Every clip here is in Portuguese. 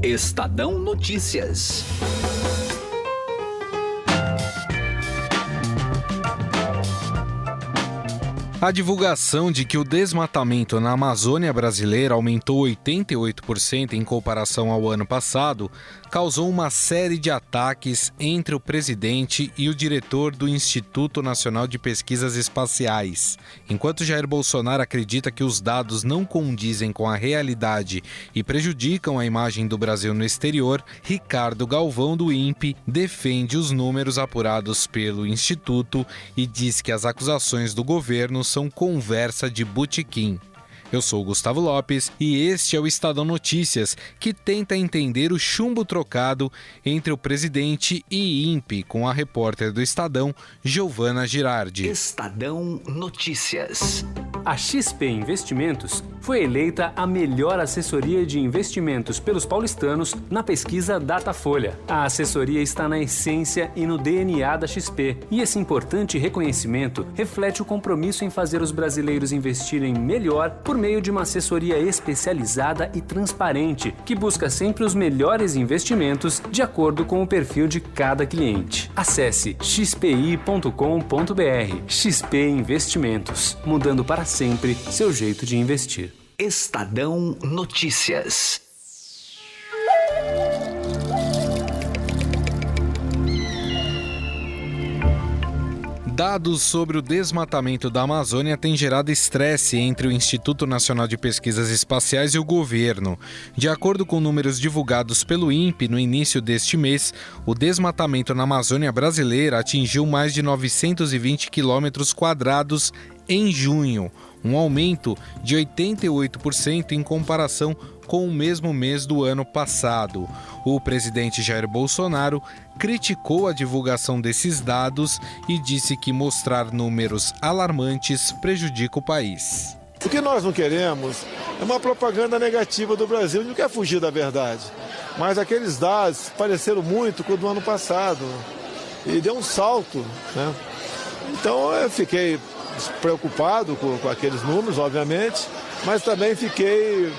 Estadão Notícias. A divulgação de que o desmatamento na Amazônia brasileira aumentou 88% em comparação ao ano passado causou uma série de ataques entre o presidente e o diretor do Instituto Nacional de Pesquisas Espaciais. Enquanto Jair Bolsonaro acredita que os dados não condizem com a realidade e prejudicam a imagem do Brasil no exterior, Ricardo Galvão, do INPE, defende os números apurados pelo Instituto e diz que as acusações do governo são conversa de botequim. Eu sou o Gustavo Lopes e este é o Estadão Notícias, que tenta entender o chumbo trocado entre o presidente e INPE, com a repórter do Estadão, Giovana Girardi. Estadão Notícias. A XP Investimentos foi eleita a melhor assessoria de investimentos pelos paulistanos na pesquisa Datafolha. A assessoria está na essência e no DNA da XP, e esse importante reconhecimento reflete o compromisso em fazer os brasileiros investirem melhor por meio de uma assessoria especializada e transparente, que busca sempre os melhores investimentos de acordo com o perfil de cada cliente. Acesse xpi.com.br. XP Investimentos, mudando para sempre seu jeito de investir. Estadão Notícias. Dados sobre o desmatamento da Amazônia têm gerado estresse entre o Instituto Nacional de Pesquisas Espaciais e o governo. De acordo com números divulgados pelo INPE no início deste mês, o desmatamento na Amazônia brasileira atingiu mais de 920 quilômetros quadrados em junho, um aumento de 88% em comparação com o mesmo mês do ano passado. O presidente Jair Bolsonaro criticou a divulgação desses dados e disse que mostrar números alarmantes prejudica o país. O que nós não queremos é uma propaganda negativa do Brasil, a gente não quer fugir da verdade. Mas aqueles dados pareceram muito com o do ano passado e deu um salto, né? Então eu fiquei preocupado com aqueles números, obviamente, mas também fiquei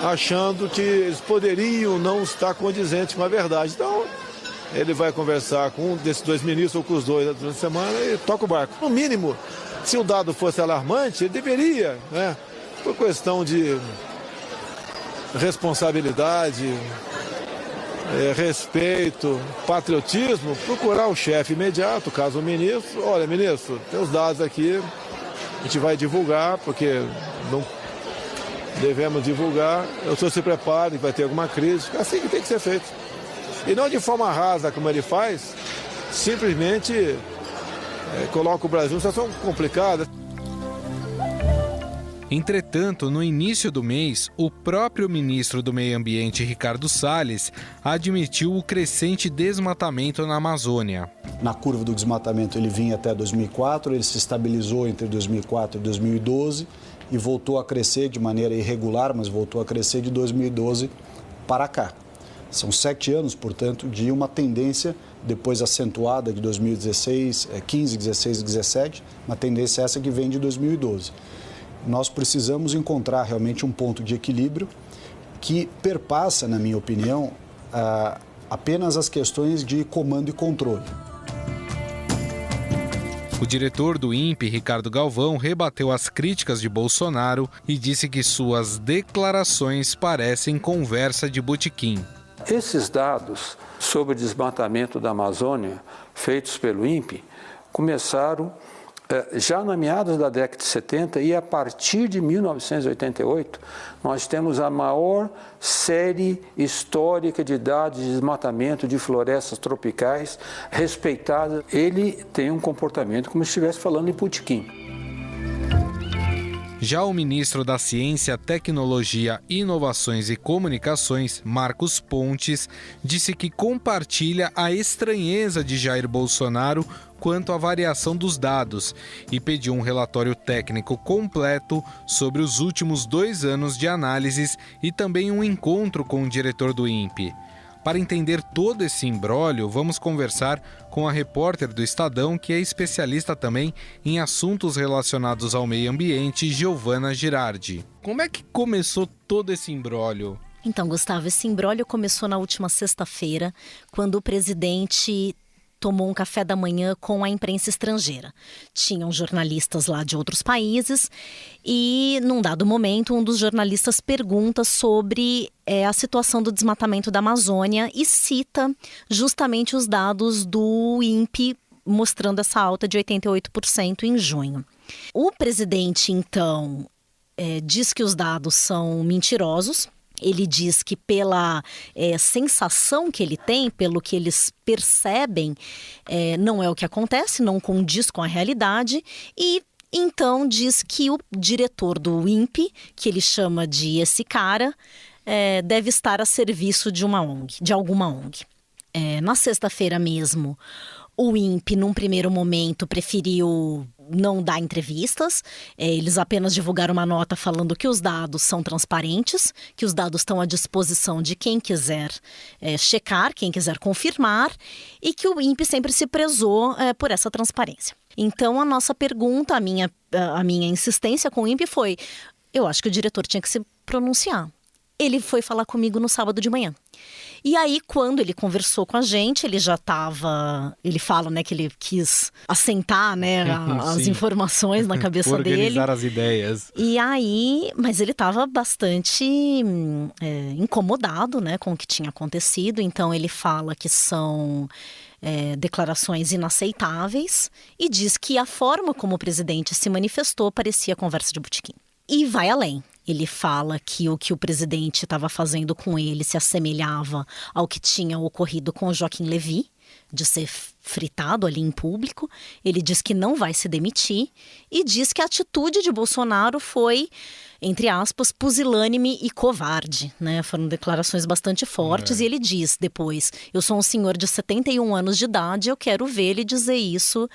achando que eles poderiam não estar condizentes com a verdade. Então, ele vai conversar com um desses dois ministros ou com os dois durante a semana e toca o barco. No mínimo, se o dado fosse alarmante, ele deveria, né, por questão de responsabilidade, respeito, patriotismo, procurar o chefe imediato, caso o ministro. Olha, ministro, tem os dados aqui, a gente vai divulgar, porque não devemos divulgar. O senhor se prepare, vai ter alguma crise. É assim que tem que ser feito. E não de forma rasa, como ele faz, simplesmente coloca o Brasil numa situação complicada. Entretanto, no início do mês, o próprio ministro do Meio Ambiente, Ricardo Salles, admitiu o crescente desmatamento na Amazônia. Na curva do desmatamento ele vinha até 2004, ele se estabilizou entre 2004 e 2012 e voltou a crescer de maneira irregular, mas voltou a crescer de 2012 para cá. São 7 anos, portanto, de uma tendência depois acentuada de 2016, 15, 16 e 17, uma tendência essa que vem de 2012. Nós precisamos encontrar realmente um ponto de equilíbrio que perpassa, na minha opinião, apenas as questões de comando e controle. O diretor do INPE, Ricardo Galvão, rebateu as críticas de Bolsonaro e disse que suas declarações parecem conversa de botequim. Esses dados sobre o desmatamento da Amazônia, feitos pelo INPE, começaram já na meados da década de 70 e a partir de 1988, nós temos a maior série histórica de dados de desmatamento de florestas tropicais respeitadas. Ele tem um comportamento como se estivesse falando em botequim. Já o ministro da Ciência, Tecnologia, Inovações e Comunicações, Marcos Pontes, disse que compartilha a estranheza de Jair Bolsonaro quanto à variação dos dados e pediu um relatório técnico completo sobre os últimos 2 anos de análises e também um encontro com o diretor do INPE. Para entender todo esse imbróglio, vamos conversar com a repórter do Estadão, que é especialista também em assuntos relacionados ao meio ambiente, Giovana Girardi. Como é que começou todo esse imbróglio, Então, Gustavo, esse imbróglio começou na última sexta-feira, quando o presidente tomou um café da manhã com a imprensa estrangeira. Tinham jornalistas lá de outros países e, num dado momento, um dos jornalistas pergunta sobre a situação do desmatamento da Amazônia e cita justamente os dados do INPE mostrando essa alta de 88% em junho. O presidente, então, diz que os dados são mentirosos. Ele diz que pela sensação que ele tem, pelo que eles percebem, não é o que acontece, não condiz com a realidade. E então diz que o diretor do INPE, que ele chama de esse cara, deve estar a serviço de uma ONG, de alguma ONG. Na sexta-feira mesmo, o INPE, num primeiro momento, preferiu não dar entrevistas. Eles apenas divulgaram uma nota falando que os dados são transparentes, que os dados estão à disposição de quem quiser checar, quem quiser confirmar, e que o INPE sempre se prezou por essa transparência. Então, a nossa pergunta, a minha insistência com o INPE foi: eu acho que o diretor tinha que se pronunciar. Ele foi falar comigo no sábado de manhã. E aí, quando ele conversou com a gente, ele já estava... Ele fala, né, que ele quis assentar, né, as informações na cabeça organizar dele. as ideias. E aí... Mas ele estava bastante incomodado, né, com o que tinha acontecido. Então, ele fala que são declarações inaceitáveis e diz que a forma como o presidente se manifestou parecia conversa de botequim. E vai além. Ele fala que o que o presidente estava fazendo com ele se assemelhava ao que tinha ocorrido com o Joaquim Levy, de ser fritado ali em público. Ele diz que não vai se demitir e diz que a atitude de Bolsonaro foi, entre aspas, pusilânime e covarde, né? Foram declarações bastante fortes. E ele diz depois: eu sou um senhor de 71 anos de idade, eu quero ver ele dizer isso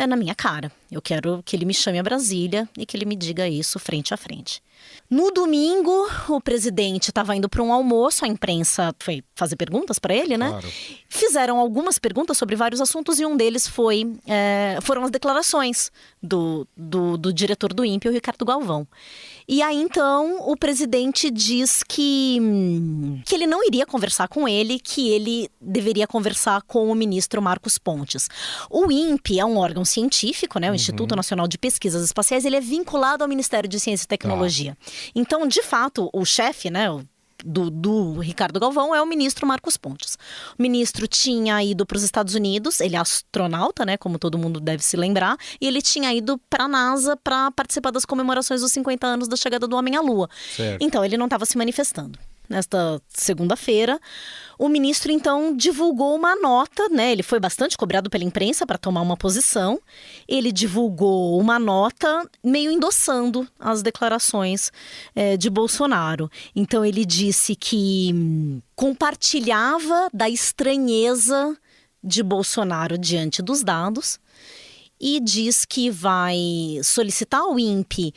na minha cara. Eu quero que ele me chame a Brasília e que ele me diga isso frente a frente. No domingo, o presidente estava indo para um almoço, a imprensa foi fazer perguntas para ele, né? Claro. Fizeram algumas perguntas sobre vários assuntos e um deles foram as declarações do diretor do INPE, o Ricardo Galvão. E aí, então, o presidente diz que ele não iria conversar com ele, que ele deveria conversar com o ministro Marcos Pontes. O INPE é um órgão científico, né? O Instituto Nacional de Pesquisas Espaciais, ele é vinculado ao Ministério de Ciência e Tecnologia. Então, de fato, o chefe, né, do Ricardo Galvão é o ministro Marcos Pontes. O ministro tinha ido para os Estados Unidos, ele é astronauta, né, como todo mundo deve se lembrar, e ele tinha ido para a NASA para participar das comemorações dos 50 anos da chegada do homem à Lua. Certo. Então, ele não estava se manifestando. Nesta segunda-feira, o ministro, então, divulgou uma nota, né? Ele foi bastante cobrado pela imprensa para tomar uma posição. Ele divulgou uma nota meio endossando as declarações de Bolsonaro. Então, ele disse que compartilhava da estranheza de Bolsonaro diante dos dados. E diz que vai solicitar ao INPE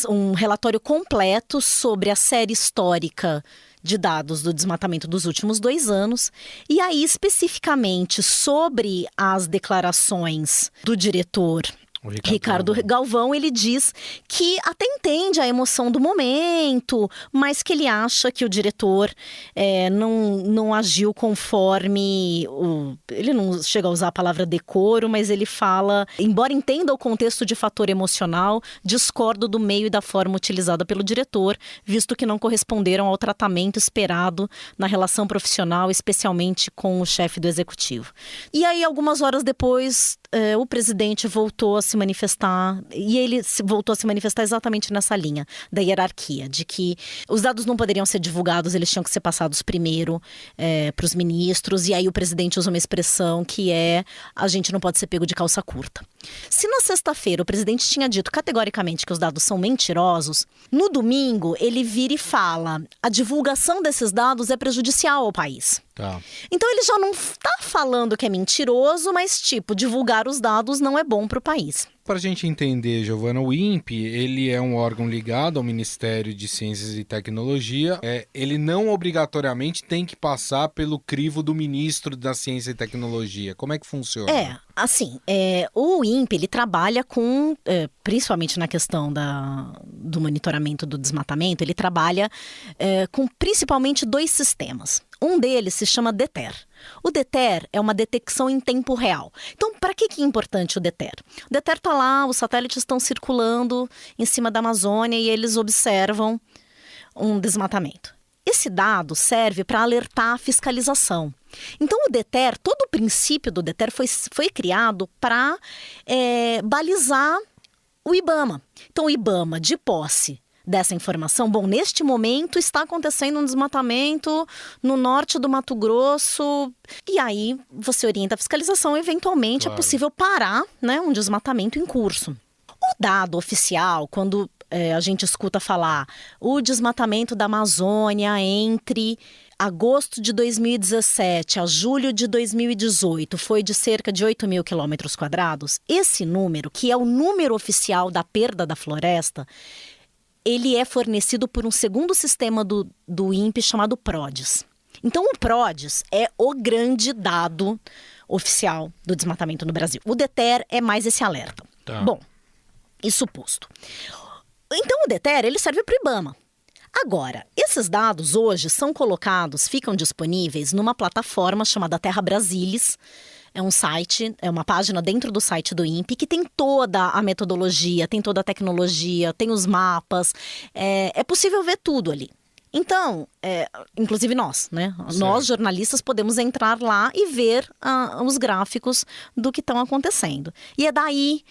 um relatório completo sobre a série histórica de dados do desmatamento dos últimos 2 anos. E aí, especificamente sobre as declarações do diretor Ricardo Galvão, ele diz que até entende a emoção do momento, mas que ele acha que o diretor não agiu conforme ele não chega a usar a palavra decoro, mas ele fala, embora entenda o contexto de fator emocional, discordo do meio e da forma utilizada pelo diretor, visto que não corresponderam ao tratamento esperado na relação profissional, especialmente com o chefe do executivo. E aí, algumas horas depois, o presidente voltou a se manifestar, e ele voltou a se manifestar exatamente nessa linha da hierarquia, de que os dados não poderiam ser divulgados, eles tinham que ser passados primeiro para os ministros, e aí o presidente usa uma expressão que a gente não pode ser pego de calça curta. Se na sexta-feira o presidente tinha dito categoricamente que os dados são mentirosos, no domingo ele vira e fala: a divulgação desses dados é prejudicial ao país. Tá. Então ele já não está falando que é mentiroso, mas divulgar os dados não é bom para o país. Para a gente entender, Giovana, o INPE, ele é um órgão ligado ao Ministério de Ciências e Tecnologia. Ele não obrigatoriamente tem que passar pelo crivo do ministro da Ciência e Tecnologia. Como é que funciona? O INPE, ele trabalha com, principalmente na questão do monitoramento do desmatamento, ele trabalha com principalmente 2 sistemas. Um deles se chama DETER. O DETER é uma detecção em tempo real. Então, para que é importante o DETER? O DETER está lá, os satélites estão circulando em cima da Amazônia e eles observam um desmatamento. Esse dado serve para alertar a fiscalização. Então, o DETER, todo o princípio do DETER foi criado para balizar o IBAMA. Então, o IBAMA, de posse dessa informação, neste momento está acontecendo um desmatamento no norte do Mato Grosso, e aí você orienta a fiscalização, eventualmente é possível parar, né, um desmatamento em curso. O dado oficial, quando a gente escuta falar o desmatamento da Amazônia entre agosto de 2017 a julho de 2018 foi de cerca de 8 mil quilômetros quadrados, esse número, que é o número oficial da perda da floresta, ele é fornecido por um segundo sistema do INPE chamado PRODES. Então, o PRODES é o grande dado oficial do desmatamento no Brasil. O DETER é mais esse alerta. Tá. Bom, isso posto. Então, o DETER, ele serve para o IBAMA. Agora, esses dados hoje ficam disponíveis numa plataforma chamada Terra Brasilis. É um site, é uma página dentro do site do INPE que tem toda a metodologia, tem toda a tecnologia, tem os mapas. É possível ver tudo ali. Então, inclusive nós, né? Certo. Nós, jornalistas, podemos entrar lá e ver os gráficos do que estão acontecendo. E é daí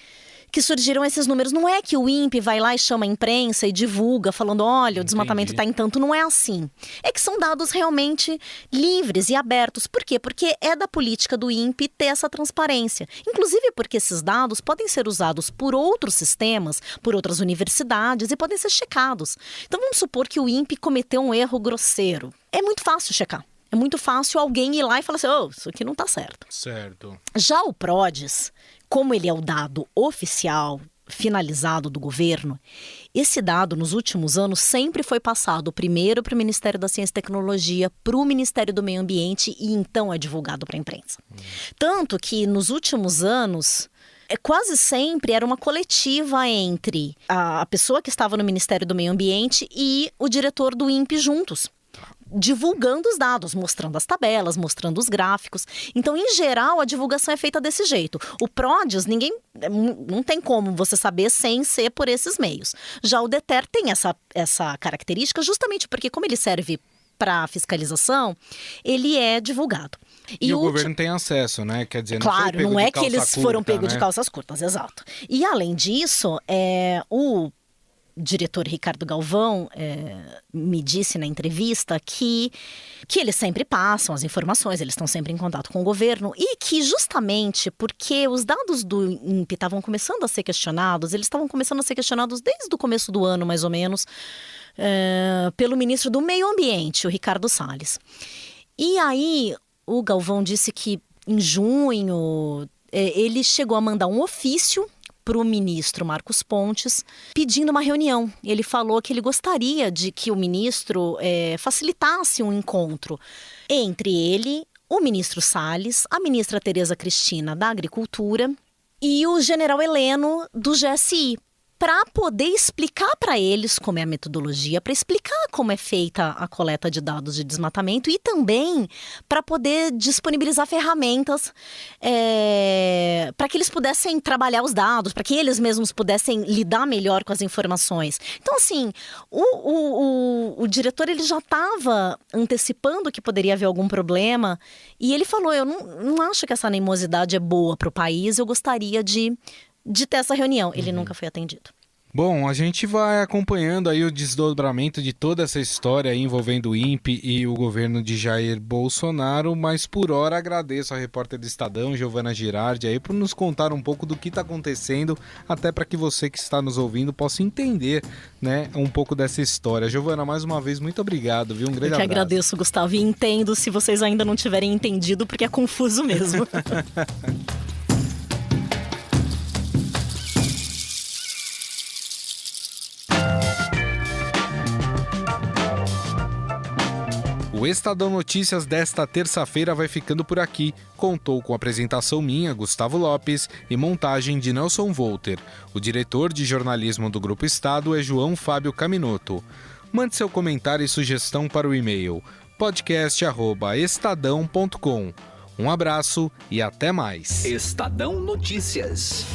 que surgiram esses números. Não é que o INPE vai lá e chama a imprensa e divulga, falando, olha, o desmatamento está em tanto. Não é assim. É que são dados realmente livres e abertos. Por quê? Porque é da política do INPE ter essa transparência. Inclusive porque esses dados podem ser usados por outros sistemas, por outras universidades e podem ser checados. Então vamos supor que o INPE cometeu um erro grosseiro. É muito fácil checar. É muito fácil alguém ir lá e falar assim, isso aqui não está certo. Certo. Já o PRODES, como ele é o dado oficial, finalizado do governo, esse dado, nos últimos anos, sempre foi passado primeiro para o Ministério da Ciência e Tecnologia, para o Ministério do Meio Ambiente e então é divulgado para a imprensa. Tanto que, nos últimos anos, quase sempre era uma coletiva entre a pessoa que estava no Ministério do Meio Ambiente e o diretor do INPE juntos, divulgando os dados, mostrando as tabelas, mostrando os gráficos. Então, em geral, a divulgação é feita desse jeito. O PRODES, não tem como você saber sem ser por esses meios. Já o DETER tem essa característica justamente porque, como ele serve para fiscalização, ele é divulgado. E o governo tem acesso, né? Quer dizer, claro, não é que eles foram pegos de calças curtas, exato. E, além disso, o diretor Ricardo Galvão me disse na entrevista que eles sempre passam as informações, eles estão sempre em contato com o governo e que justamente porque os dados do INPE estavam começando a ser questionados, eles estavam começando a ser questionados desde o começo do ano, mais ou menos, pelo ministro do Meio Ambiente, o Ricardo Salles. E aí o Galvão disse que em junho ele chegou a mandar um ofício para o ministro Marcos Pontes, pedindo uma reunião. Ele falou que ele gostaria de que o ministro facilitasse um encontro entre ele, o ministro Salles, a ministra Tereza Cristina da Agricultura e o general Heleno do GSI, para poder explicar para eles como é a metodologia, para explicar como é feita a coleta de dados de desmatamento e também para poder disponibilizar ferramentas para que eles pudessem trabalhar os dados, para que eles mesmos pudessem lidar melhor com as informações. Então, assim, o diretor ele já estava antecipando que poderia haver algum problema e ele falou, eu não acho que essa animosidade é boa para o país, eu gostaria de ter essa reunião. Ele nunca foi atendido. Bom, a gente vai acompanhando aí o desdobramento de toda essa história aí envolvendo o INPE e o governo de Jair Bolsonaro, mas por hora agradeço a repórter do Estadão, Giovana Girardi, aí por nos contar um pouco do que está acontecendo, até para que você que está nos ouvindo possa entender, né, um pouco dessa história. Giovana, mais uma vez, muito obrigado, viu? Um grande abraço. Eu que agradeço, Gustavo, e entendo se vocês ainda não tiverem entendido, porque é confuso mesmo. O Estadão Notícias desta terça-feira vai ficando por aqui. Contou com apresentação minha, Gustavo Lopes, e montagem de Nelson Volter. O diretor de jornalismo do Grupo Estado é João Fábio Caminoto. Mande seu comentário e sugestão para o e-mail podcast@estadão.com. Um abraço e até mais. Estadão Notícias.